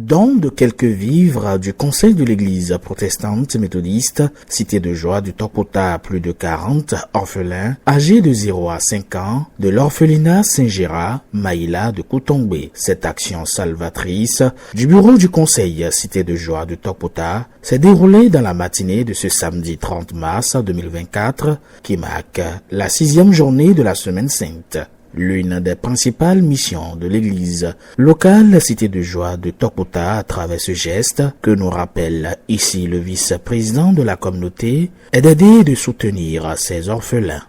Don de quelques vivres du Conseil de l'Église protestante méthodiste, Cité de Joie du Tokpota, plus de 40 orphelins âgés de 0 à 5 ans de l'orphelinat Saint-Gérard, Maïla de Koutombé. Cette action salvatrice du bureau du Conseil Cité de Joie du Tokpota s'est déroulée dans la matinée de ce samedi 30 mars 2024 qui marque la 6e journée de la Semaine Sainte. L'une des principales missions de l'église locale Cité de Joie de Tokpota à travers ce geste que nous rappelle ici le vice-président de la communauté est d'aider et de soutenir ces orphelins.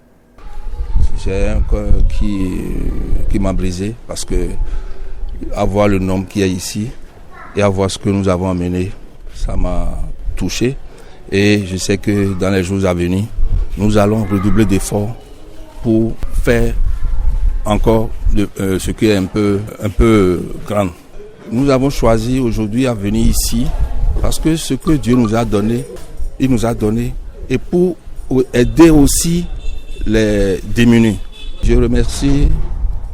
J'ai un cœur qui m'a brisé parce que avoir le nombre qui est ici et avoir ce que nous avons amené, ça m'a touché et je sais que dans les jours à venir, nous allons redoubler d'efforts pour faire encore ce qui est un peu grand. Nous avons choisi aujourd'hui à venir ici parce que ce que Dieu nous a donné, il nous a donné et pour aider aussi les démunis. Je remercie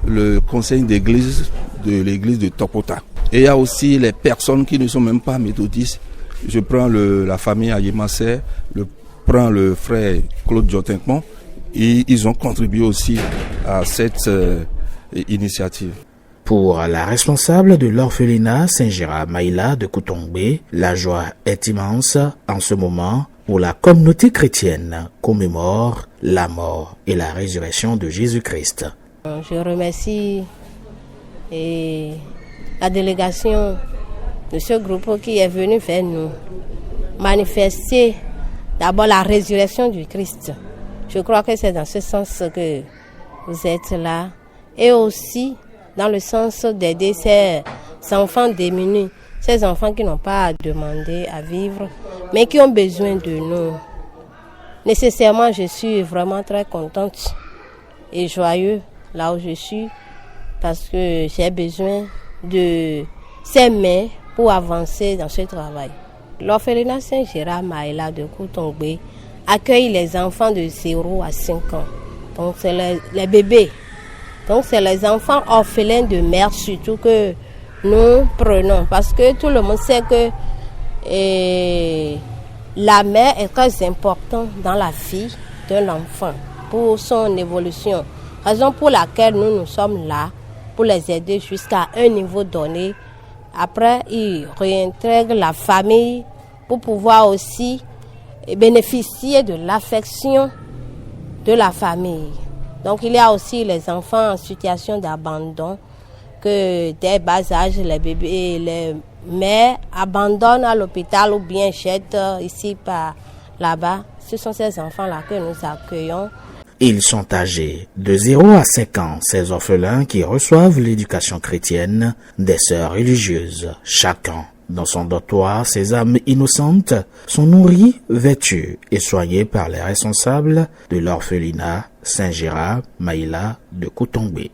le conseil d'église de l'église de Tokpota. Et il y a aussi les personnes qui ne sont même pas méthodistes. Je prends la famille Ayemaser, je prends le frère Claude Jotinkmon. Et ils ont contribué aussi à cette initiative. Pour la responsable de l'orphelinat Saint-Gérard Maïla de Koutombé, la joie est immense en ce moment où la communauté chrétienne commémore la mort et la résurrection de Jésus-Christ. Je remercie la délégation de ce groupe qui est venu vers nous manifester d'abord la résurrection du Christ. Je crois que c'est dans ce sens que vous êtes là. Et aussi dans le sens d'aider ces enfants démunis, ces enfants qui n'ont pas à demander à vivre, mais qui ont besoin de nous. Nécessairement, je suis vraiment très contente et joyeuse là où je suis parce que j'ai besoin de ces mains pour avancer dans ce travail. L'orphelinat Saint-Gérard Maïla de Koutombé accueille les enfants de 0 à 5 ans. Donc c'est les bébés. Donc c'est les enfants orphelins de mère surtout que nous prenons. Parce que tout le monde sait que la mère est très importante dans la vie de l'enfant pour son évolution. Raison pour laquelle nous sommes là pour les aider jusqu'à un niveau donné. Après, ils réintègrent la famille pour pouvoir aussi et bénéficier de l'affection de la famille. Donc il y a aussi les enfants en situation d'abandon que dès bas âge les bébés, les mères abandonnent à l'hôpital ou bien jettent ici par là-bas. Ce sont ces enfants-là que nous accueillons. Ils sont âgés de 0 à 5 ans, ces orphelins qui reçoivent l'éducation chrétienne des sœurs religieuses. Chacun dans son dortoir, ces âmes innocentes sont nourries, vêtues et soignées par les responsables de l'orphelinat Saint-Gérard Maïla de Koutombé.